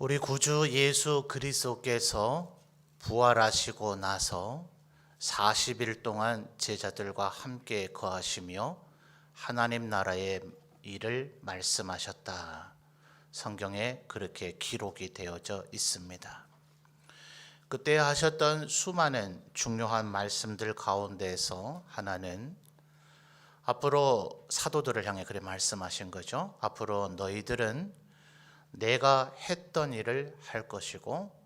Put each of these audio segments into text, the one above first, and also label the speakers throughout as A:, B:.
A: 우리 구주 예수 그리스도께서 부활하시고 나서 40일 동안 제자들과 함께 거하시며 하나님 나라의 일을 말씀하셨다. 성경에 그렇게 기록이 되어져 있습니다. 그때 하셨던 수많은 중요한 말씀들 가운데서 하나는 앞으로 사도들을 향해 그렇게 말씀하신 거죠. 앞으로 너희들은 내가 했던 일을 할 것이고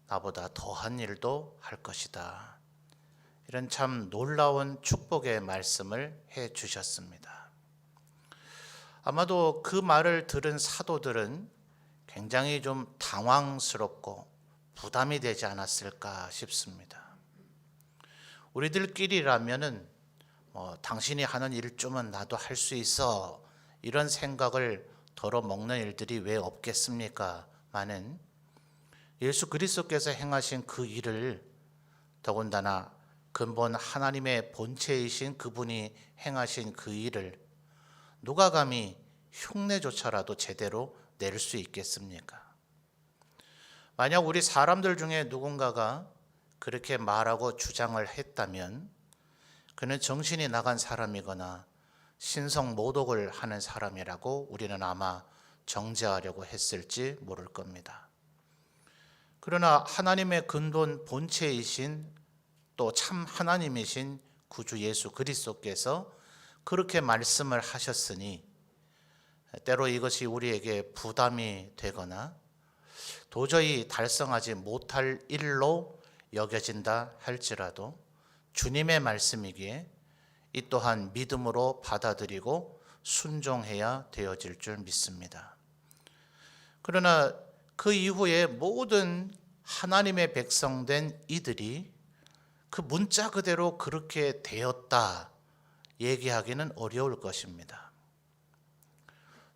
A: 나보다 더한 일도 할 것이다. 이런 참 놀라운 축복의 말씀을 해 주셨습니다. 아마도 그 말을 들은 사도들은 굉장히 좀 당황스럽고 부담이 되지 않았을까 싶습니다. 우리들끼리라면은 당신이 하는 일 좀은 나도 할 수 있어, 이런 생각을 덜어먹는 일들이 왜 없겠습니까? 많은 예수 그리스도께서 행하신 그 일을, 더군다나 근본 하나님의 본체이신 그분이 행하신 그 일을 누가 감히 흉내조차라도 제대로 낼 수 있겠습니까? 만약 우리 사람들 중에 누군가가 그렇게 말하고 주장을 했다면 그는 정신이 나간 사람이거나 신성모독을 하는 사람이라고 우리는 아마 정죄하려고 했을지 모를 겁니다. 그러나 하나님의 근본 본체이신 또 참 하나님이신 구주 예수 그리스도께서 그렇게 말씀을 하셨으니 때로 이것이 우리에게 부담이 되거나 도저히 달성하지 못할 일로 여겨진다 할지라도 주님의 말씀이기에 이 또한 믿음으로 받아들이고 순종해야 되어질 줄 믿습니다. 그러나 그 이후에 모든 하나님의 백성된 이들이 그 문자 그대로 그렇게 되었다 얘기하기는 어려울 것입니다.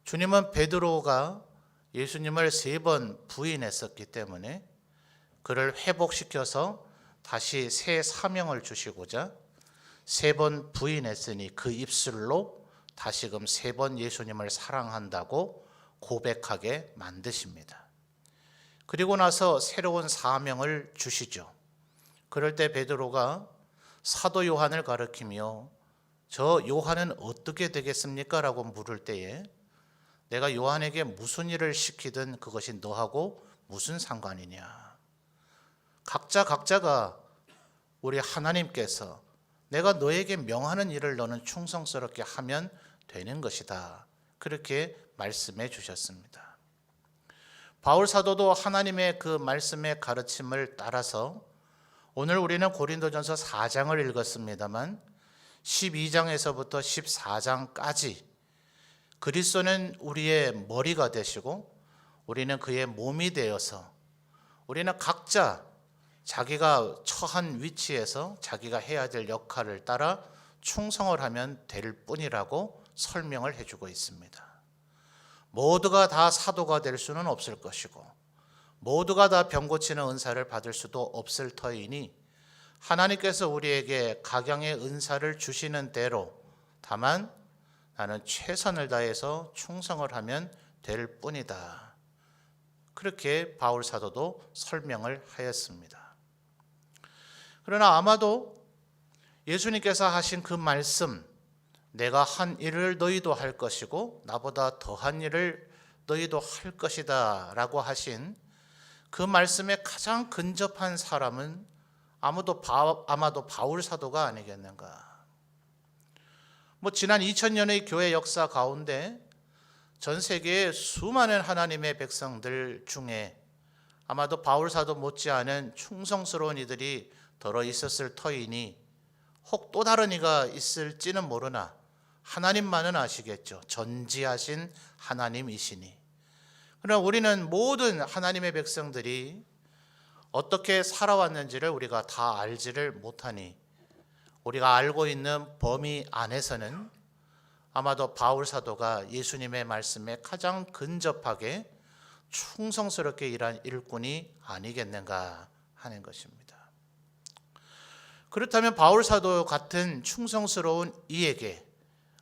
A: 주님은 베드로가 예수님을 3번 부인했었기 때문에 그를 회복시켜서 다시 새 사명을 주시고자 3번 부인했으니 그 입술로 다시금 3번 예수님을 사랑한다고 고백하게 만드십니다. 그리고 나서 새로운 사명을 주시죠. 그럴 때 베드로가 사도 요한을 가리키며 저 요한은 어떻게 되겠습니까? 라고 물을 때에 내가 요한에게 무슨 일을 시키든 그것이 너하고 무슨 상관이냐. 각자가 우리 하나님께서 내가 너에게 명하는 일을 너는 충성스럽게 하면 되는 것이다. 그렇게 말씀해 주셨습니다. 바울 사도도 하나님의 그 말씀의 가르침을 따라서 오늘 우리는 고린도전서 4장을 읽었습니다만 12장에서부터 14장까지 그리스도는 우리의 머리가 되시고 우리는 그의 몸이 되어서 우리는 각자 자기가 처한 위치에서 자기가 해야 될 역할을 따라 충성을 하면 될 뿐이라고 설명을 해주고 있습니다. 모두가 다 사도가 될 수는 없을 것이고 모두가 다 병 고치는 은사를 받을 수도 없을 터이니 하나님께서 우리에게 각양의 은사를 주시는 대로 다만 나는 최선을 다해서 충성을 하면 될 뿐이다. 그렇게 바울 사도도 설명을 하였습니다. 그러나 아마도 예수님께서 하신 그 말씀, 내가 한 일을 너희도 할 것이고 나보다 더한 일을 너희도 할 것이다 라고 하신 그 말씀에 가장 근접한 사람은 아마도 바울 사도가 아니겠는가. 지난 2000년의 교회 역사 가운데 전 세계의 수많은 하나님의 백성들 중에 아마도 바울 사도 못지않은 충성스러운 이들이 더러 있었을 터이니 혹 또 다른 이가 있을지는 모르나 하나님만은 아시겠죠. 전지하신 하나님이시니. 그러나 우리는 모든 하나님의 백성들이 어떻게 살아왔는지를 우리가 다 알지를 못하니 우리가 알고 있는 범위 안에서는 아마도 바울 사도가 예수님의 말씀에 가장 근접하게 충성스럽게 일한 일꾼이 아니겠는가 하는 것입니다. 그렇다면 바울 사도 같은 충성스러운 이에게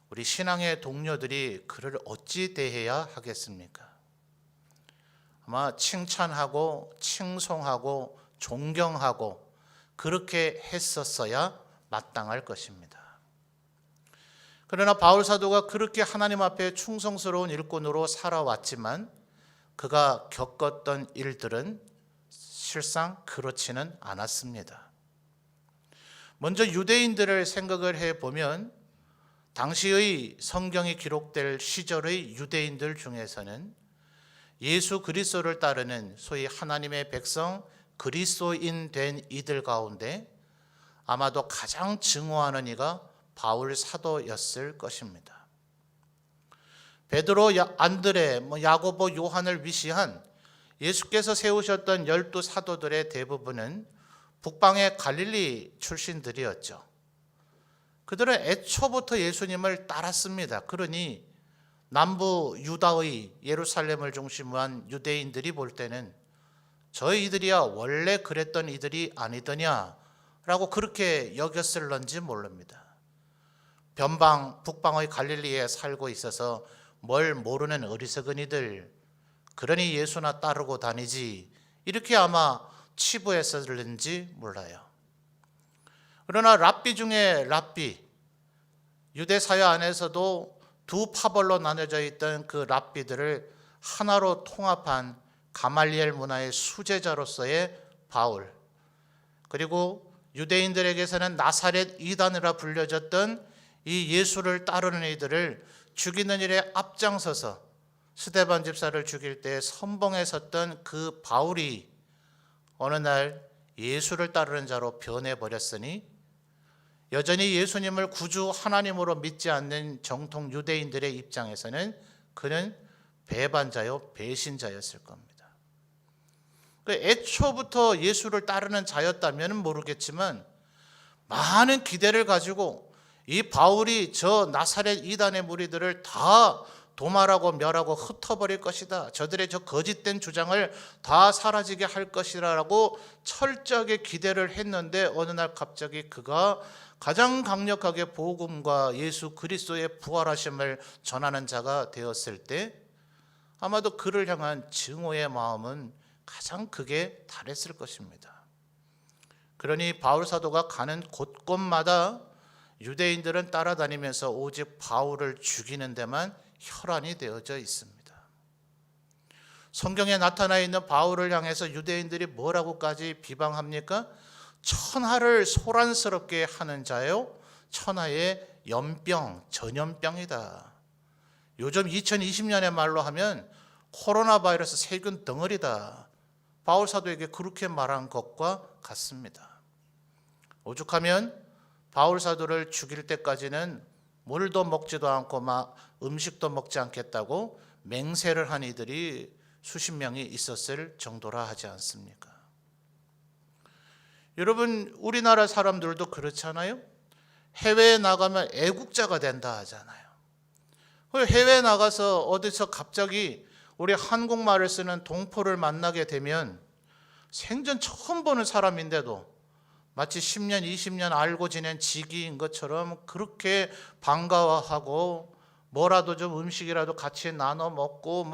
A: 우리 신앙의 동료들이 그를 어찌 대해야 하겠습니까? 아마 칭찬하고 칭송하고 존경하고 그렇게 했었어야 마땅할 것입니다. 그러나 바울 사도가 그렇게 하나님 앞에 충성스러운 일꾼으로 살아왔지만 그가 겪었던 일들은 실상 그렇지는 않았습니다. 먼저 유대인들을 생각을 해보면 당시의 성경이 기록될 시절의 유대인들 중에서는 예수 그리스도를 따르는 소위 하나님의 백성 그리스도인 된 이들 가운데 아마도 가장 증오하는 이가 바울 사도였을 것입니다. 베드로, 안드레, 야고보, 요한을 위시한 예수께서 세우셨던 12 사도들의 대부분은 북방의 갈릴리 출신들이었죠. 그들은 애초부터 예수님을 따랐습니다. 그러니 남부 유다의 예루살렘을 중심으로 한 유대인들이 볼 때는 저희들이야 원래 그랬던 이들이 아니더냐라고 그렇게 여겼을런지 모릅니다. 변방 북방의 갈릴리에 살고 있어서 뭘 모르는 어리석은 이들, 그러니 예수나 따르고 다니지, 이렇게 아마 치부했을는지 몰라요. 그러나 랍비 중에 랍비, 유대 사회 안에서도 두 파벌로 나눠져 있던 그 랍비들을 하나로 통합한 가말리엘 문화의 수제자로서의 바울, 그리고 유대인들에게서는 나사렛 이단이라 불려졌던 이 예수를 따르는 이들을 죽이는 일에 앞장서서 스데반 집사를 죽일 때 선봉에 섰던 그 바울이 어느 날 예수를 따르는 자로 변해버렸으니 여전히 예수님을 구주 하나님으로 믿지 않는 정통 유대인들의 입장에서는 그는 배반자요 배신자였을 겁니다. 애초부터 예수를 따르는 자였다면 모르겠지만 많은 기대를 가지고 이 바울이 저 나사렛 이단의 무리들을 다 도말하고 멸하고 흩어버릴 것이다, 저들의 저 거짓된 주장을 다 사라지게 할 것이라고 철저하게 기대를 했는데 어느 날 갑자기 그가 가장 강력하게 복음과 예수 그리스도의 부활하심을 전하는 자가 되었을 때 아마도 그를 향한 증오의 마음은 가장 크게 달했을 것입니다. 그러니 바울 사도가 가는 곳곳마다 유대인들은 따라다니면서 오직 바울을 죽이는 데만 혈안이 되어져 있습니다. 성경에 나타나 있는 바울을 향해서 유대인들이 뭐라고까지 비방합니까? 천하를 소란스럽게 하는 자요, 천하의 연병, 전염병이다. 요즘 2020년의 말로 하면 코로나 바이러스 세균 덩어리다. 바울 사도에게 그렇게 말한 것과 같습니다. 오죽하면 바울 사도를 죽일 때까지는 물도 먹지도 않고 음식도 먹지 않겠다고 맹세를 한 이들이 수십 명이 있었을 정도라 하지 않습니까? 여러분, 우리나라 사람들도 그렇잖아요. 해외에 나가면 애국자가 된다 하잖아요. 해외에 나가서 어디서 갑자기 우리 한국말을 쓰는 동포를 만나게 되면 생전 처음 보는 사람인데도 마치 10년, 20년 알고 지낸 지기인 것처럼 그렇게 반가워하고 뭐라도 좀 음식이라도 같이 나눠 먹고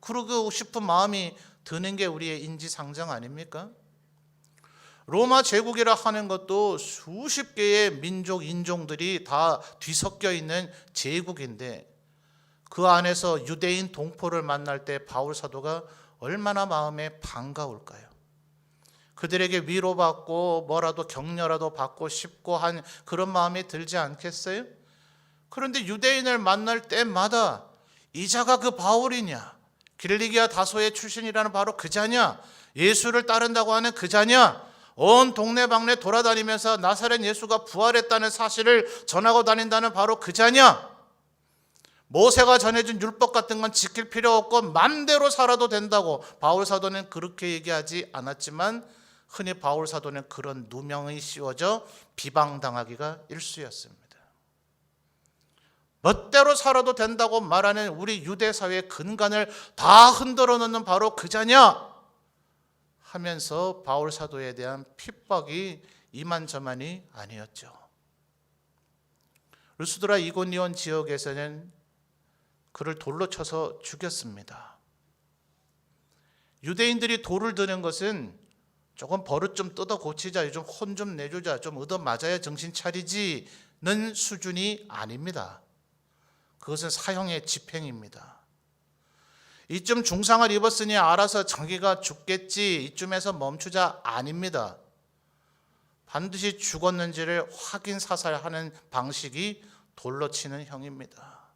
A: 그러고 싶은 마음이 드는 게 우리의 인지상정 아닙니까? 로마 제국이라 하는 것도 수십 개의 민족, 인종들이 다 뒤섞여 있는 제국인데 그 안에서 유대인 동포를 만날 때 바울 사도가 얼마나 마음에 반가울까요? 그들에게 위로받고 뭐라도 격려라도 받고 싶고 한 그런 마음이 들지 않겠어요? 그런데 유대인을 만날 때마다 이 자가 그 바울이냐, 길리기아 다소의 출신이라는 바로 그 자냐, 예수를 따른다고 하는 그 자냐, 온 동네방네 돌아다니면서 나사렛 예수가 부활했다는 사실을 전하고 다닌다는 바로 그 자냐, 모세가 전해준 율법 같은 건 지킬 필요 없고 맘대로 살아도 된다고 바울 사도는 그렇게 얘기하지 않았지만 흔히 바울 사도는 그런 누명이 씌워져 비방당하기가 일쑤였습니다. 멋대로 살아도 된다고 말하는 우리 유대 사회의 근간을 다 흔들어 놓는 바로 그 자냐 하면서 바울 사도에 대한 핍박이 이만저만이 아니었죠. 루스드라 이고니온 지역에서는 그를 돌로 쳐서 죽였습니다. 유대인들이 돌을 드는 것은 조금 버릇 좀 뜯어 고치자, 좀 혼 좀 내주자, 좀 얻어 맞아야 정신 차리지는 수준이 아닙니다. 그것은 사형의 집행입니다. 이쯤 중상을 입었으니 알아서 자기가 죽겠지, 이쯤에서 멈추자 아닙니다. 반드시 죽었는지를 확인 사살하는 방식이 돌로 치는 형입니다.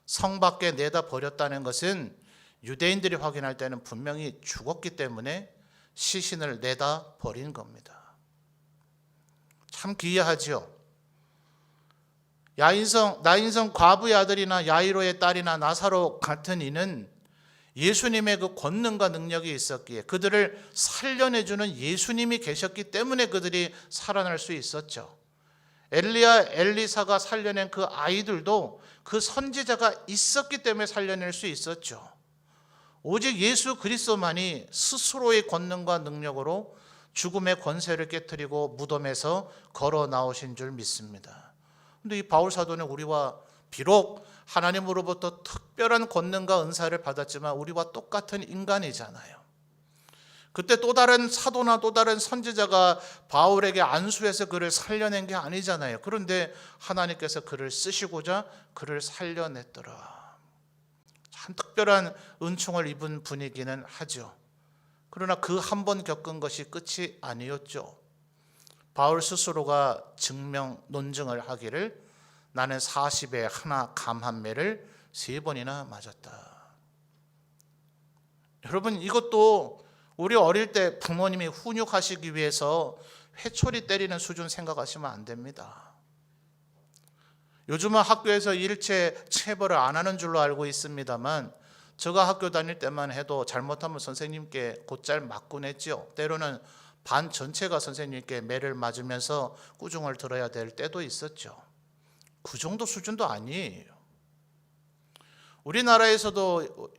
A: 성 밖에 내다 버렸다는 것은 유대인들이 확인할 때는 분명히 죽었기 때문에 시신을 내다 버린 겁니다. 참 기이하죠. 나인성 과부의 아들이나 야이로의 딸이나 나사로 같은 이는 예수님의 그 권능과 능력이 있었기에, 그들을 살려내주는 예수님이 계셨기 때문에 그들이 살아날 수 있었죠. 엘리야, 엘리사가 살려낸 그 아이들도 그 선지자가 있었기 때문에 살려낼 수 있었죠. 오직 예수 그리스도만이 스스로의 권능과 능력으로 죽음의 권세를 깨뜨리고 무덤에서 걸어 나오신 줄 믿습니다. 그런데 이 바울 사도는 우리와 비록 하나님으로부터 특별한 권능과 은사를 받았지만 우리와 똑같은 인간이잖아요. 그때 또 다른 사도나 또 다른 선지자가 바울에게 안수해서 그를 살려낸 게 아니잖아요. 그런데 하나님께서 그를 쓰시고자 그를 살려냈더라. 참 특별한 은총을 입은 분이기는 하죠. 그러나 그 한 번 겪은 것이 끝이 아니었죠. 바울 스스로가 논증을 하기를 나는 40에 하나 감 한 매를 3번이나 맞았다. 여러분, 이것도 우리 어릴 때 부모님이 훈육하시기 위해서 회초리 때리는 수준 생각하시면 안 됩니다. 요즘은 학교에서 일체 체벌을 안 하는 줄로 알고 있습니다만 제가 학교 다닐 때만 해도 잘못하면 선생님께 곧잘 맞곤 했죠. 때로는 반 전체가 선생님께 매를 맞으면서 꾸중을 들어야 될 때도 있었죠. 그 정도 수준도 아니에요. 우리나라에서도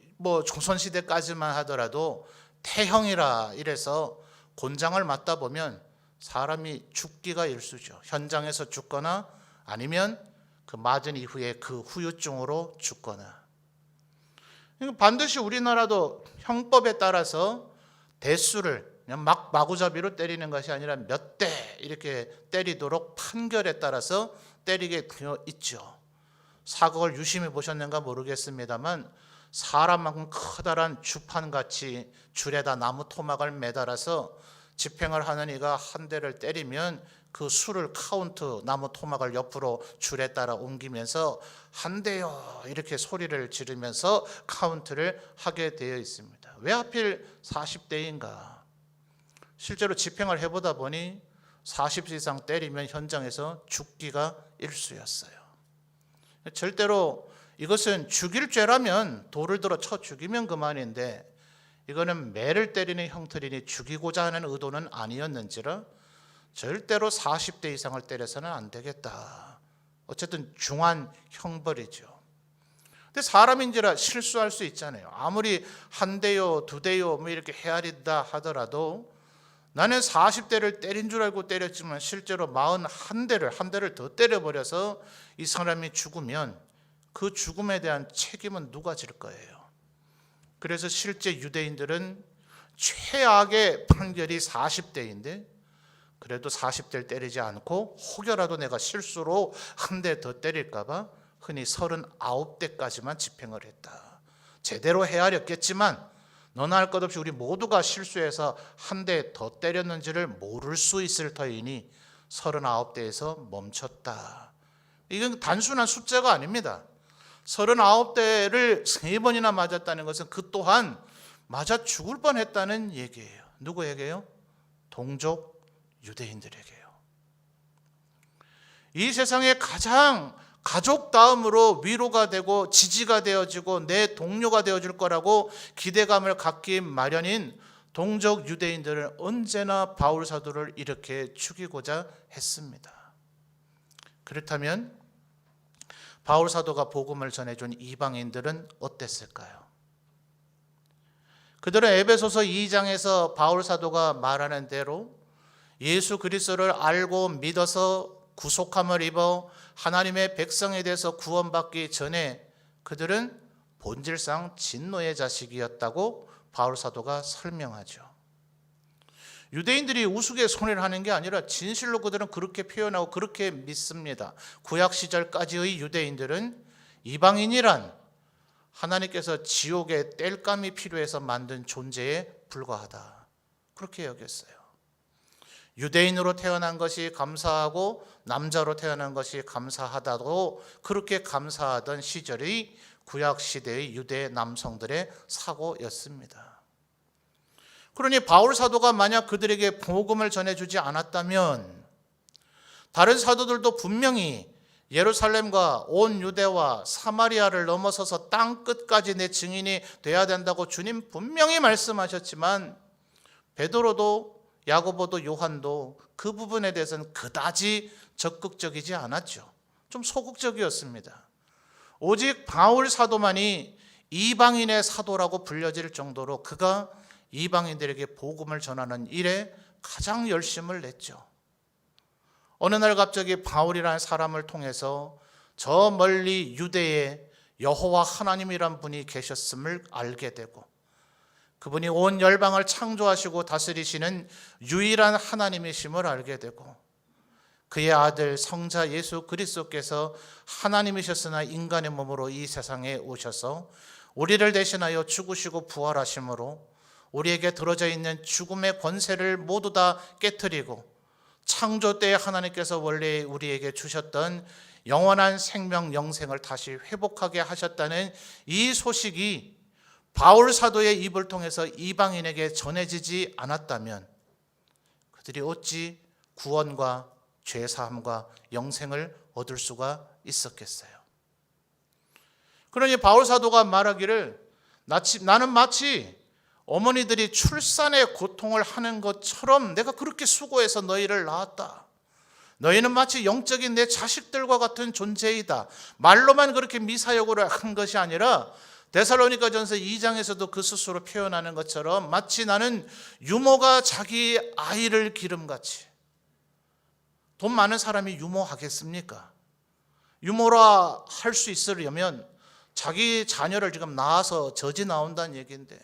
A: 조선시대까지만 하더라도 태형이라 이래서 곤장을 맞다 보면 사람이 죽기가 일쑤죠. 현장에서 죽거나 아니면 그 맞은 이후에 그 후유증으로 죽거나. 반드시 우리나라도 형법에 따라서 대수를 그냥 마구잡이로 때리는 것이 아니라 몇 대 이렇게 때리도록 판결에 따라서 때리게 되어 있죠. 사극을 유심히 보셨는가 모르겠습니다만 사람만큼 커다란 주판같이 줄에다 나무 토막을 매달아서 집행을 하는 이가 한 대를 때리면 그 수를 카운트, 나무 토막을 옆으로 줄에 따라 옮기면서 한 대요 이렇게 소리를 지르면서 카운트를 하게 되어 있습니다. 왜 하필 40대인가? 실제로 집행을 해보다 보니 40세 이상 때리면 현장에서 죽기가 일쑤였어요. 절대로 이것은 죽일 죄라면 돌을 들어 쳐 죽이면 그만인데 이거는 매를 때리는 형틀이니 죽이고자 하는 의도는 아니었는지라 절대로 40대 이상을 때려서는 안 되겠다. 어쨌든 중한 형벌이죠. 근데 사람인지라 실수할 수 있잖아요. 아무리 한 대요, 두 대요 이렇게 헤아린다 하더라도 나는 40대를 때린 줄 알고 때렸지만 실제로 41대를 한 대를 더 때려버려서 이 사람이 죽으면 그 죽음에 대한 책임은 누가 질 거예요? 그래서 실제 유대인들은 최악의 판결이 40대인데 그래도 40대를 때리지 않고 혹여라도 내가 실수로 한 대 더 때릴까 봐 흔히 39대까지만 집행을 했다. 제대로 헤아렸겠지만 너나 할 것 없이 우리 모두가 실수해서 한 대 더 때렸는지를 모를 수 있을 터이니 39대에서 멈췄다. 이건 단순한 숫자가 아닙니다. 39대를 3번이나 맞았다는 것은 그 또한 맞아 죽을 뻔했다는 얘기예요. 누구에게요? 동족 유대인들에게요. 이 세상에 가장 가족 다음으로 위로가 되고 지지가 되어지고 내 동료가 되어줄 거라고 기대감을 갖기 마련인 동족 유대인들은 언제나 바울 사도를 이렇게 죽이고자 했습니다. 그렇다면 바울 사도가 복음을 전해준 이방인들은 어땠을까요? 그들은 에베소서 2장에서 바울 사도가 말하는 대로 예수 그리스도를 알고 믿어서 구속함을 입어 하나님의 백성에 대해서 구원받기 전에 그들은 본질상 진노의 자식이었다고 바울 사도가 설명하죠. 유대인들이 우스갯소리를 하는 게 아니라 진실로 그들은 그렇게 표현하고 그렇게 믿습니다. 구약 시절까지의 유대인들은 이방인이란 하나님께서 지옥의 땔감이 필요해서 만든 존재에 불과하다, 그렇게 여겼어요. 유대인으로 태어난 것이 감사하고 남자로 태어난 것이 감사하다고 그렇게 감사하던 시절이 구약 시대의 유대 남성들의 사고였습니다. 그러니 바울 사도가 만약 그들에게 복음을 전해주지 않았다면 다른 사도들도 분명히 예루살렘과 온 유대와 사마리아를 넘어서서 땅 끝까지 내 증인이 돼야 된다고 주님 분명히 말씀하셨지만 베드로도 야고보도 요한도 그 부분에 대해서는 그다지 적극적이지 않았죠. 좀 소극적이었습니다. 오직 바울 사도만이 이방인의 사도라고 불려질 정도로 그가 이방인들에게 복음을 전하는 일에 가장 열심을 냈죠. 어느 날 갑자기 바울이라는 사람을 통해서 저 멀리 유대에 여호와 하나님이란 분이 계셨음을 알게 되고 그분이 온 열방을 창조하시고 다스리시는 유일한 하나님이심을 알게 되고 그의 아들 성자 예수 그리스도께서 하나님이셨으나 인간의 몸으로 이 세상에 오셔서 우리를 대신하여 죽으시고 부활하심으로 우리에게 들어져 있는 죽음의 권세를 모두 다 깨트리고 창조 때 하나님께서 원래 우리에게 주셨던 영원한 생명 영생을 다시 회복하게 하셨다는 이 소식이 바울 사도의 입을 통해서 이방인에게 전해지지 않았다면 그들이 어찌 구원과 죄사함과 영생을 얻을 수가 있었겠어요. 그러니 바울 사도가 말하기를 나는 마치 어머니들이 출산의 고통을 하는 것처럼 내가 그렇게 수고해서 너희를 낳았다. 너희는 마치 영적인 내 자식들과 같은 존재이다. 말로만 그렇게 미사여구를 한 것이 아니라 데살로니가전서 2장에서도 그 스스로 표현하는 것처럼 마치 나는 유모가 자기 아이를 기름같이. 돈 많은 사람이 유모하겠습니까? 유모라 할 수 있으려면 자기 자녀를 지금 낳아서 젖이 나온다는 얘기인데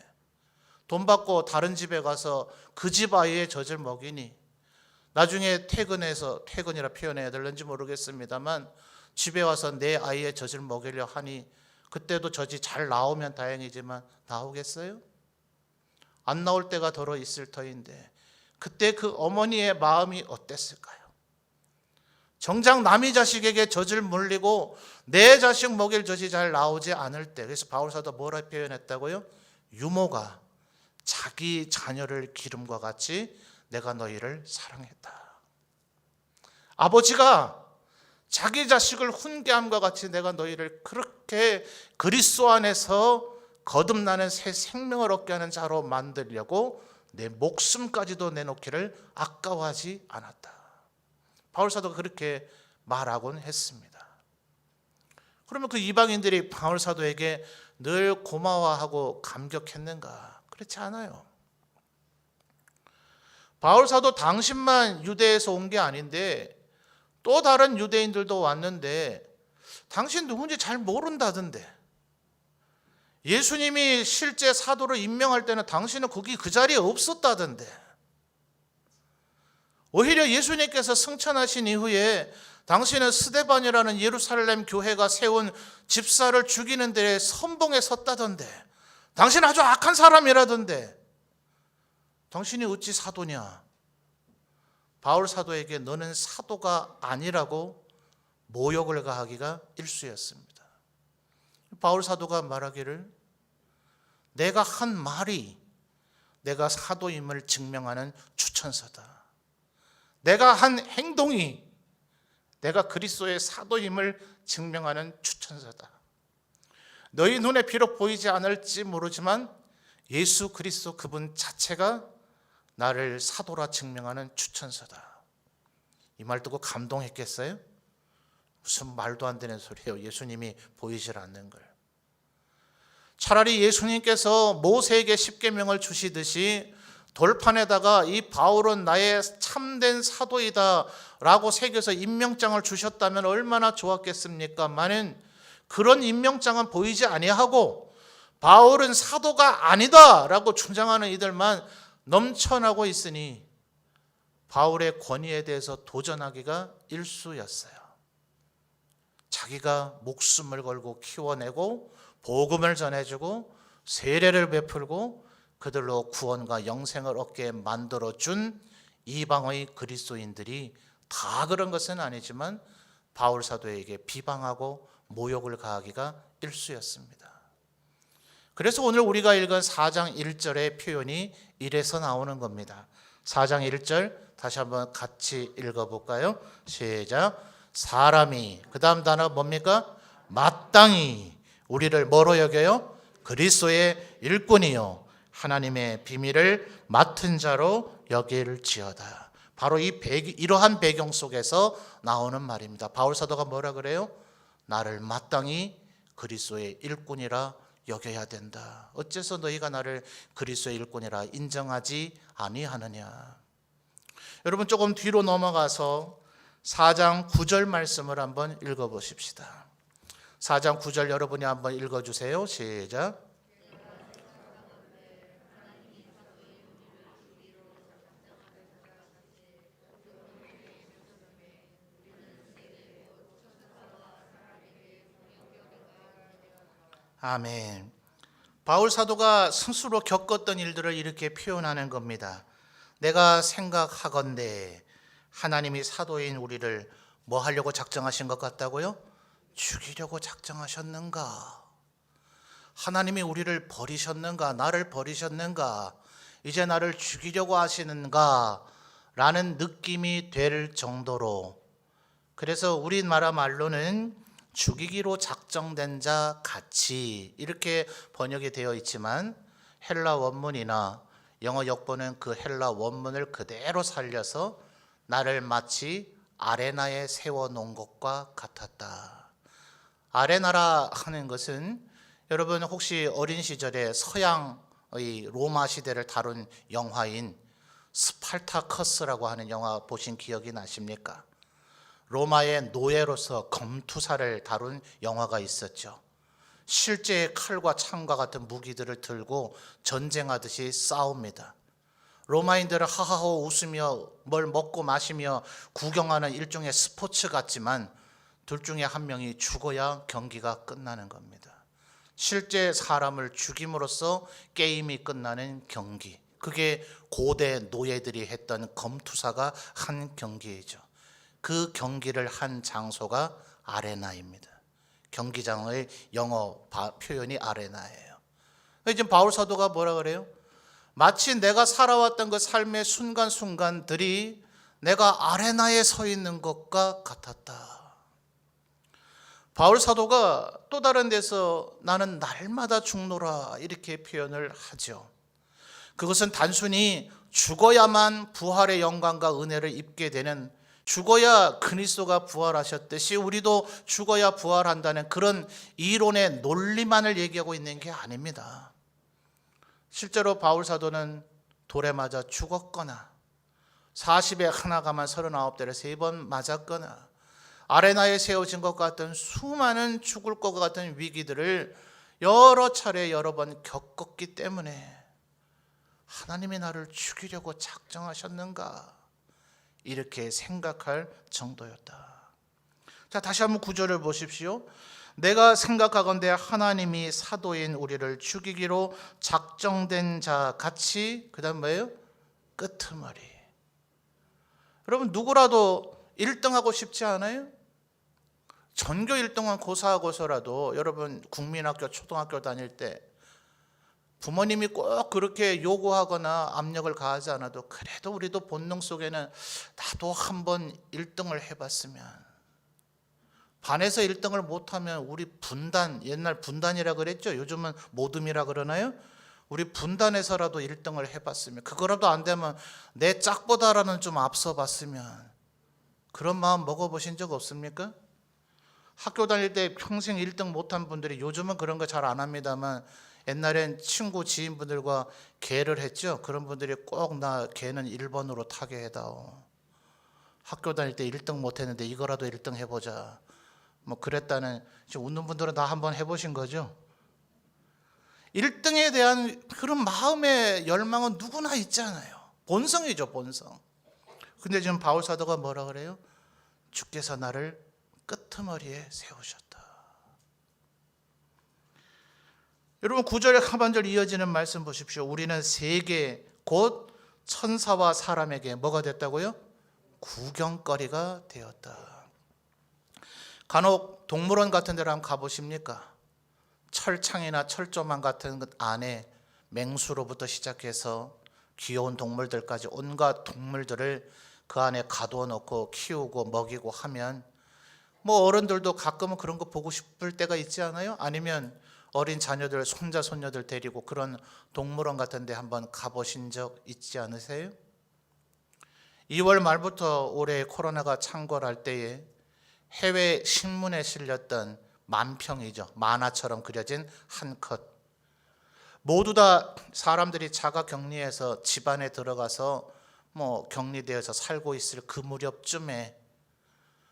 A: 돈 받고 다른 집에 가서 그 집 아이의 젖을 먹이니 나중에 퇴근이라 표현해야 될는지 모르겠습니다만 집에 와서 내 아이의 젖을 먹이려 하니 그때도 젖이 잘 나오면 다행이지만 나오겠어요? 안 나올 때가 더러 있을 터인데 그때 그 어머니의 마음이 어땠을까요? 정작 남의 자식에게 젖을 물리고 내 자식 먹일 젖이 잘 나오지 않을 때, 그래서 바울사도 뭐라 표현했다고요? 유모가 자기 자녀를 기름과 같이 내가 너희를 사랑했다. 아버지가 자기 자식을 훈계함과 같이 내가 너희를 그렇게 그리스도 안에서 거듭나는 새 생명을 얻게 하는 자로 만들려고 내 목숨까지도 내놓기를 아까워하지 않았다. 바울사도가 그렇게 말하곤 했습니다. 그러면 그 이방인들이 바울사도에게 늘 고마워하고 감격했는가? 그렇지 않아요. 바울사도 당신만 유대에서 온 게 아닌데 또 다른 유대인들도 왔는데 당신 누군지 잘 모른다던데, 예수님이 실제 사도로 임명할 때는 당신은 거기 그 자리에 없었다던데, 오히려 예수님께서 승천하신 이후에 당신은 스데반이라는 예루살렘 교회가 세운 집사를 죽이는 데에 선봉에 섰다던데, 당신은 아주 악한 사람이라던데 당신이 어찌 사도냐? 바울 사도에게 너는 사도가 아니라고 모욕을 가하기가 일쑤였습니다. 바울 사도가 말하기를 내가 한 말이 내가 사도임을 증명하는 추천서다. 내가 한 행동이 내가 그리스도의 사도임을 증명하는 추천서다. 너희 눈에 비록 보이지 않을지 모르지만 예수 그리스도 그분 자체가 나를 사도라 증명하는 추천서다. 이 말 듣고 감동했겠어요? 무슨 말도 안 되는 소리예요. 예수님이 보이질 않는 걸. 차라리 예수님께서 모세에게 십계명을 주시듯이 돌판에다가 이 바울은 나의 참된 사도이다 라고 새겨서 임명장을 주셨다면 얼마나 좋았겠습니까? 많은 그런 임명장은 보이지 아니하고 바울은 사도가 아니다라고 주장하는 이들만 넘쳐나고 있으니 바울의 권위에 대해서 도전하기가 일쑤였어요. 자기가 목숨을 걸고 키워내고 복음을 전해주고 세례를 베풀고 그들로 구원과 영생을 얻게 만들어준 이방의 그리스도인들이 다 그런 것은 아니지만 바울 사도에게 비방하고 모욕을 가하기가 일쑤였습니다. 그래서 오늘 우리가 읽은 4장 1절의 표현이 이래서 나오는 겁니다. 4장 1절 다시 한번 같이 읽어볼까요? 시작. 사람이, 그 다음 단어 뭡니까? 마땅히 우리를 뭐로 여겨요? 그리스도의 일꾼이요 하나님의 비밀을 맡은 자로 여길지어다. 바로 이러한 배경 속에서 나오는 말입니다. 바울 사도가 뭐라 그래요? 나를 마땅히 그리스도의 일꾼이라 여겨야 된다. 어째서 너희가 나를 그리스도의 일꾼이라 인정하지 아니하느냐. 여러분 조금 뒤로 넘어가서 4장 9절 말씀을 한번 읽어보십시다. 4장 9절 여러분이 한번 읽어주세요. 시작. 아멘. 바울 사도가 스스로 겪었던 일들을 이렇게 표현하는 겁니다. 내가 생각하건대 하나님이 사도인 우리를 뭐 하려고 작정하신 것 같다고요? 죽이려고 작정하셨는가? 하나님이 우리를 버리셨는가? 나를 버리셨는가? 이제 나를 죽이려고 하시는가? 라는 느낌이 될 정도로, 그래서 우리나라 말로는 죽이기로 작정된 자 같이 이렇게 번역이 되어 있지만 헬라 원문이나 영어 역본은 그 헬라 원문을 그대로 살려서 나를 마치 아레나에 세워놓은 것과 같았다. 아레나라 하는 것은 여러분 혹시 어린 시절에 서양의 로마 시대를 다룬 영화인 스파르타커스라고 하는 영화 보신 기억이 나십니까? 로마의 노예로서 검투사를 다룬 영화가 있었죠. 실제 칼과 창과 같은 무기들을 들고 전쟁하듯이 싸웁니다. 로마인들은 하하호 웃으며 뭘 먹고 마시며 구경하는 일종의 스포츠 같지만 둘 중에 한 명이 죽어야 경기가 끝나는 겁니다. 실제 사람을 죽임으로써 게임이 끝나는 경기, 그게 고대 노예들이 했던 검투사가 한 경기이죠. 그 경기를 한 장소가 아레나입니다. 경기장의 영어 표현이 아레나예요. 지금 바울 사도가 뭐라 그래요? 마치 내가 살아왔던 그 삶의 순간순간들이 내가 아레나에 서 있는 것과 같았다. 바울 사도가 또 다른 데서 나는 날마다 죽노라 이렇게 표현을 하죠. 그것은 단순히 죽어야만 부활의 영광과 은혜를 입게 되는, 죽어야 그리스도가 부활하셨듯이 우리도 죽어야 부활한다는 그런 이론의 논리만을 얘기하고 있는 게 아닙니다. 실제로 바울 사도는 돌에 맞아 죽었거나 40에 하나 가만 39대를 3번 맞았거나 아레나에 세워진 것 같은 수많은 죽을 것 같은 위기들을 여러 차례 여러 번 겪었기 때문에 하나님이 나를 죽이려고 작정하셨는가 이렇게 생각할 정도였다. 자, 다시 한번 구절을 보십시오. 내가 생각하건대 하나님이 사도인 우리를 죽이기로 작정된 자 같이, 그 다음 뭐예요? 끄트머리. 여러분 누구라도 1등하고 싶지 않아요? 전교 1등은 고사하고서라도 여러분 국민학교 초등학교 다닐 때 부모님이 꼭 그렇게 요구하거나 압력을 가하지 않아도 그래도 우리도 본능 속에는 나도 한번 1등을 해봤으면, 반에서 1등을 못하면 우리 분단, 옛날 분단이라 그랬죠. 요즘은 모듬이라 그러나요? 우리 분단에서라도 1등을 해봤으면, 그거라도 안 되면 내 짝보다라는 좀 앞서 봤으면, 그런 마음 먹어보신 적 없습니까? 학교 다닐 때 평생 1등 못한 분들이 요즘은 그런 거 잘 안 합니다만 옛날엔 친구 지인분들과 개를 했죠. 그런 분들이 꼭 나 개는 1번으로 타게 해다오. 학교 다닐 때 1등 못했는데 이거라도 1등 해보자. 뭐 그랬다는, 지금 웃는 분들은 다 한번 해보신 거죠. 1등에 대한 그런 마음의 열망은 누구나 있잖아요. 본성이죠, 본성. 근데 지금 바울 사도가 뭐라 그래요? 주께서 나를 끄트머리에 세우셨다. 여러분 9절 하반절 이어지는 말씀 보십시오. 우리는 세계 곧 천사와 사람에게 뭐가 됐다고요? 구경거리가 되었다. 간혹 동물원 같은 데를 한번 가보십니까? 철창이나 철조망 같은 것 안에 맹수로부터 시작해서 귀여운 동물들까지 온갖 동물들을 그 안에 가두어 놓고 키우고 먹이고 하면 뭐 어른들도 가끔은 그런 거 보고 싶을 때가 있지 않아요? 아니면 어린 자녀들, 손자, 손녀들 데리고 그런 동물원 같은 데 한번 가보신 적 있지 않으세요? 2월 말부터 올해 코로나가 창궐할 때에 해외 신문에 실렸던 만평이죠. 만화처럼 그려진 한 컷. 모두 다 사람들이 자가 격리해서 집 안에 들어가서 뭐 격리되어서 살고 있을 그 무렵쯤에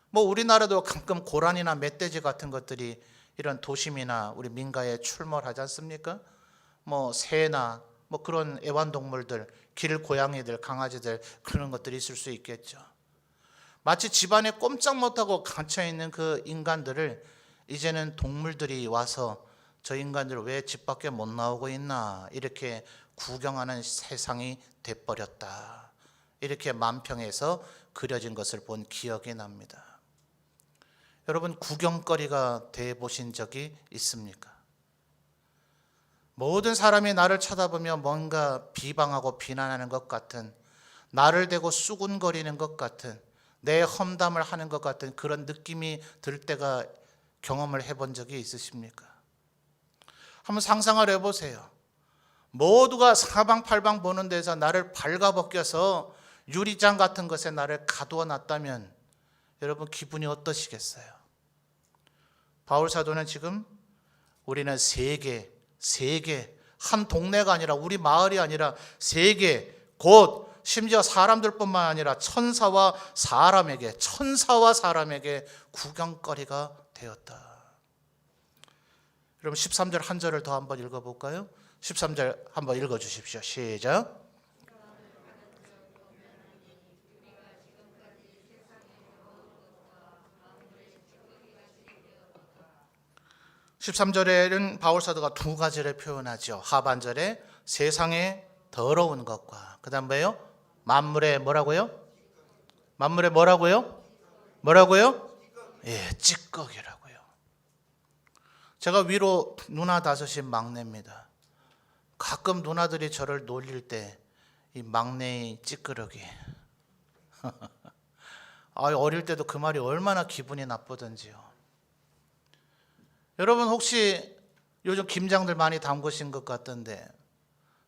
A: 뭐 우리나라도 가끔 고란이나 멧돼지 같은 것들이 이런 도심이나 우리 민가에 출몰하지 않습니까? 뭐 새나 뭐 그런 애완동물들, 길 고양이들, 강아지들 그런 것들이 있을 수 있겠죠. 마치 집안에 꼼짝 못하고 갇혀있는 그 인간들을 이제는 동물들이 와서 저 인간들 왜 집 밖에 못 나오고 있나 이렇게 구경하는 세상이 돼버렸다. 이렇게 만평에서 그려진 것을 본 기억이 납니다. 여러분 구경거리가 돼 보신 적이 있습니까? 모든 사람이 나를 쳐다보며 뭔가 비방하고 비난하는 것 같은, 나를 대고 수군거리는 것 같은, 내 험담을 하는 것 같은 그런 느낌이 들 때가 경험을 해본 적이 있으십니까? 한번 상상을 해보세요. 모두가 사방팔방 보는 데서 나를 발가벗겨서 유리장 같은 것에 나를 가두어 놨다면 여러분 기분이 어떠시겠어요? 바울 사도는 지금 우리는 세계, 한 동네가 아니라 우리 마을이 아니라 세계, 곧 심지어 사람들뿐만 아니라 천사와 사람에게 구경거리가 되었다. 여러분 13절 한 절을 더 한번 읽어볼까요? 13절 한번 읽어주십시오. 시작. 13절에는 바울 사도가 두 가지를 표현하죠. 하반절에 세상의 더러운 것과 그 다음 뭐예요? 만물의 뭐라고요? 만물의 뭐라고요? 예, 찌꺼기라고요. 제가 위로 누나 다섯인 막내입니다. 가끔 누나들이 저를 놀릴 때 이 막내의 찌끄러기 어릴 때도 그 말이 얼마나 기분이 나쁘던지요. 여러분 혹시 요즘 김장들 많이 담그신 것 같던데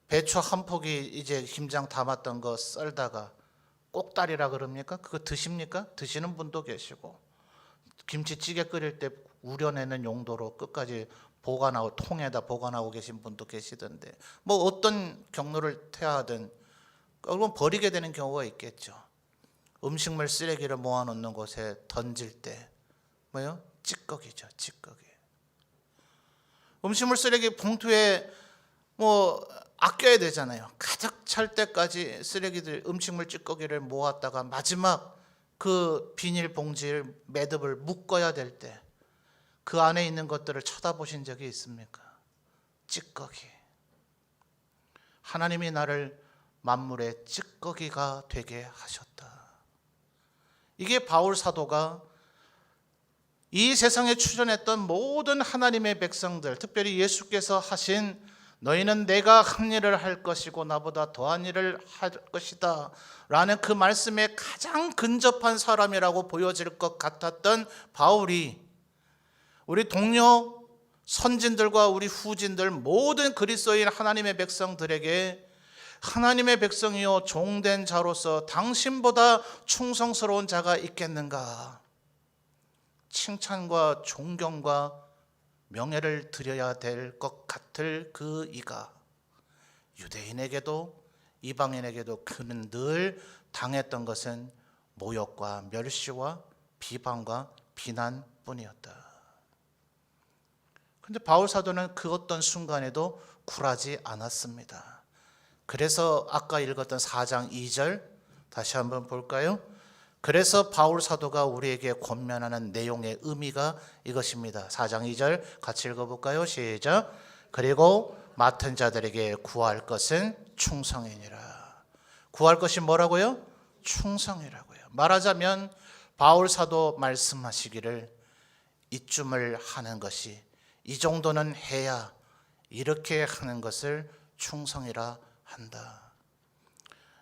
A: 배추 한 포기 이제 김장 담았던 거 썰다가 꼭다리라 그럽니까? 그거 드십니까? 드시는 분도 계시고 김치찌개 끓일 때 우려내는 용도로 끝까지 보관하고 통에다 보관하고 계신 분도 계시던데 뭐 어떤 경로를 태하든 그건 버리게 되는 경우가 있겠죠. 음식물 쓰레기를 모아놓는 곳에 던질 때 뭐요? 찌꺼기죠, 찌꺼기. 음식물 쓰레기 봉투에 뭐 아껴야 되잖아요. 가득 찰 때까지 쓰레기들 음식물 찌꺼기를 모았다가 마지막 그 비닐 봉지를 매듭을 묶어야 될 때 그 안에 있는 것들을 쳐다보신 적이 있습니까? 찌꺼기. 하나님이 나를 만물의 찌꺼기가 되게 하셨다. 이게 바울 사도가 이 세상에 출현했던 모든 하나님의 백성들, 특별히 예수께서 하신 너희는 내가 한 일을 할 것이고 나보다 더한 일을 할 것이다 라는 그 말씀에 가장 근접한 사람이라고 보여질 것 같았던 바울이 우리 동료 선진들과 우리 후진들 모든 그리스도인 하나님의 백성들에게 하나님의 백성이요 종된 자로서 당신보다 충성스러운 자가 있겠는가? 칭찬과 존경과 명예를 드려야 될 것 같을 그 이가 유대인에게도 이방인에게도 그는 늘 당했던 것은 모욕과 멸시와 비방과 비난뿐이었다. 근데 바울 사도는 그 어떤 순간에도 굴하지 않았습니다. 그래서 아까 읽었던 4장 2절 다시 한번 볼까요? 그래서 바울 사도가 우리에게 권면하는 내용의 의미가 이것입니다. 4장 2절 같이 읽어볼까요? 시작. 그리고 맡은 자들에게 구할 것은 충성이니라. 구할 것이 뭐라고요? 충성이라고요. 말하자면 바울 사도 말씀하시기를 이쯤을 하는 것이, 이 정도는 해야, 이렇게 하는 것을 충성이라 한다.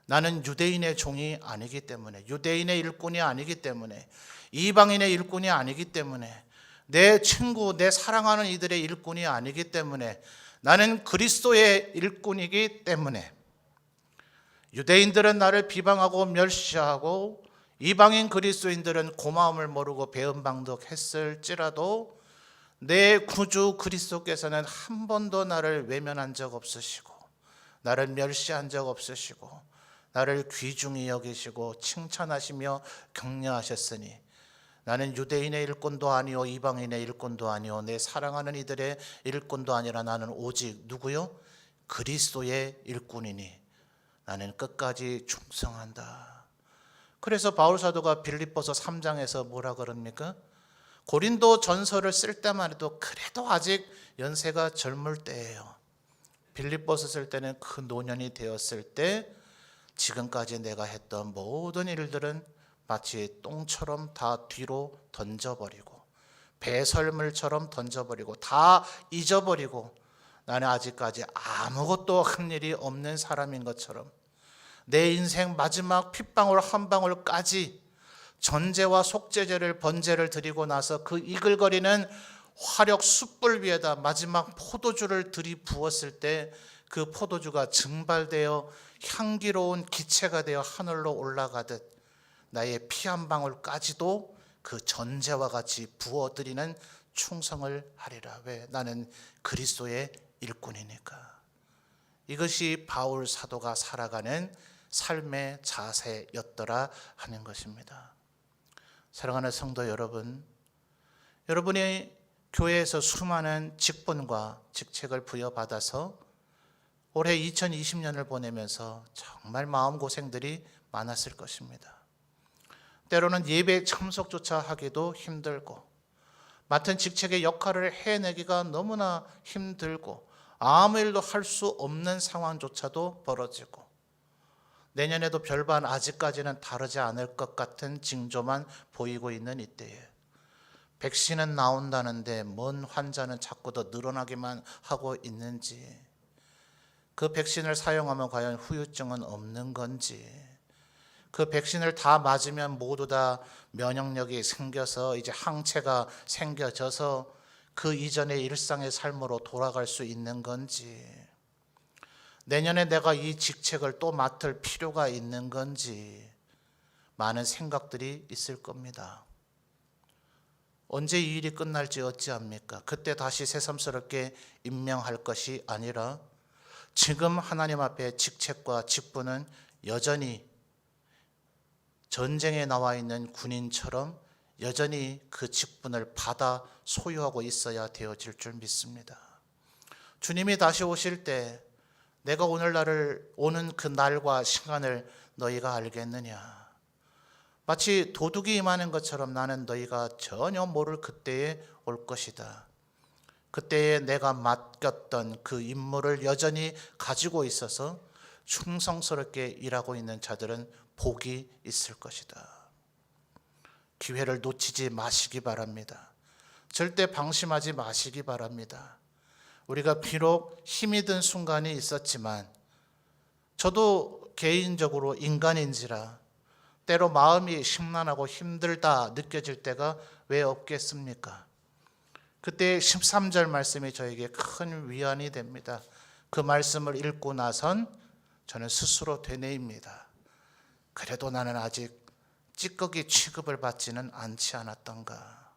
A: 나는 유대인의 종이 아니기 때문에, 유대인의 일꾼이 아니기 때문에, 이방인의 일꾼이 아니기 때문에, 내 친구, 내 사랑하는 이들의 일꾼이 아니기 때문에, 나는 그리스도의 일꾼이기 때문에, 유대인들은 나를 비방하고 멸시하고 이방인 그리스도인들은 고마움을 모르고 배은방덕했을지라도 내 구주 그리스도께서는 한 번도 나를 외면한 적 없으시고, 나를 멸시한 적 없으시고, 나를 귀중히 여기시고 칭찬하시며 격려하셨으니, 나는 유대인의 일꾼도 아니요 이방인의 일꾼도 아니요 내 사랑하는 이들의 일꾼도 아니라 나는 오직 누구요? 그리스도의 일꾼이니 나는 끝까지 충성한다. 그래서 바울 사도가 빌립보서 3장에서 뭐라 그럽니까? 고린도 전서를 쓸 때만 해도 그래도 아직 연세가 젊을 때예요. 빌립보서 쓸 때는 그 노년이 되었을 때 지금까지 내가 했던 모든 일들은 마치 똥처럼 다 뒤로 던져버리고 배설물처럼 던져버리고 다 잊어버리고 나는 아직까지 아무것도 한 일이 없는 사람인 것처럼 내 인생 마지막 핏방울 한 방울까지 전제와 속죄제를 번제를 드리고 나서 그 이글거리는 화력 숯불 위에다 마지막 포도주를 들이부었을 때 그 포도주가 증발되어 향기로운 기체가 되어 하늘로 올라가듯 나의 피 한 방울까지도 그 전제와 같이 부어드리는 충성을 하리라. 왜? 나는 그리스도의 일꾼이니까. 이것이 바울 사도가 살아가는 삶의 자세였더라 하는 것입니다. 사랑하는 성도 여러분, 여러분이 교회에서 수많은 직분과 직책을 부여받아서 올해 2020년을 보내면서 정말 마음고생들이 많았을 것입니다. 때로는 예배 참석조차 하기도 힘들고, 맡은 직책의 역할을 해내기가 너무나 힘들고, 아무 일도 할 수 없는 상황조차도 벌어지고, 내년에도 별반 아직까지는 다르지 않을 것 같은 징조만 보이고 있는 이때에 백신은 나온다는데 뭔 환자는 자꾸 더 늘어나기만 하고 있는지, 그 백신을 사용하면 과연 후유증은 없는 건지, 그 백신을 다 맞으면 모두 다 면역력이 생겨서 이제 항체가 생겨져서 그 이전의 일상의 삶으로 돌아갈 수 있는 건지, 내년에 내가 이 직책을 또 맡을 필요가 있는 건지 많은 생각들이 있을 겁니다. 언제 이 일이 끝날지 어찌합니까? 그때 다시 새삼스럽게 임명할 것이 아니라 지금 하나님 앞에 직책과 직분은 여전히 전쟁에 나와 있는 군인처럼 여전히 그 직분을 받아 소유하고 있어야 되어질 줄 믿습니다. 주님이 다시 오실 때 내가 오늘날을 오는 그 날과 시간을 너희가 알겠느냐? 마치 도둑이 임하는 것처럼 나는 너희가 전혀 모를 그때에 올 것이다. 그때에 내가 맡겼던 그 임무를 여전히 가지고 있어서 충성스럽게 일하고 있는 자들은 복이 있을 것이다. 기회를 놓치지 마시기 바랍니다. 절대 방심하지 마시기 바랍니다. 우리가 비록 힘이 든 순간이 있었지만 저도 개인적으로 인간인지라 때로 마음이 심란하고 힘들다 느껴질 때가 왜 없겠습니까? 그때 13절 말씀이 저에게 큰 위안이 됩니다. 그 말씀을 읽고 나선 저는 스스로 되뇌입니다. 그래도 나는 아직 찌꺼기 취급을 받지는 않지 않았던가.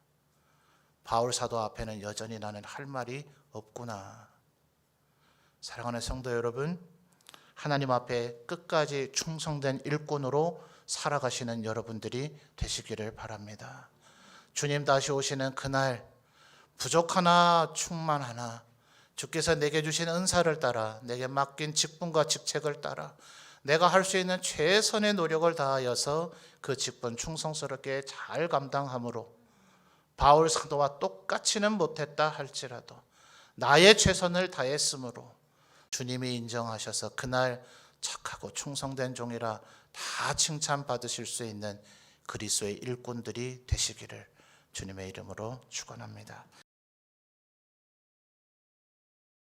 A: 바울 사도 앞에는 여전히 나는 할 말이 없구나. 사랑하는 성도 여러분, 하나님 앞에 끝까지 충성된 일꾼으로 살아가시는 여러분들이 되시기를 바랍니다. 주님 다시 오시는 그날 부족하나 충만하나 주께서 내게 주신 은사를 따라 내게 맡긴 직분과 직책을 따라 내가 할 수 있는 최선의 노력을 다하여서 그 직분 충성스럽게 잘 감당함으로 바울 사도와 똑같이는 못했다 할지라도 나의 최선을 다했으므로 주님이 인정하셔서 그날 착하고 충성된 종이라 다 칭찬받으실 수 있는 그리스도의 일꾼들이 되시기를 주님의 이름으로 축원합니다.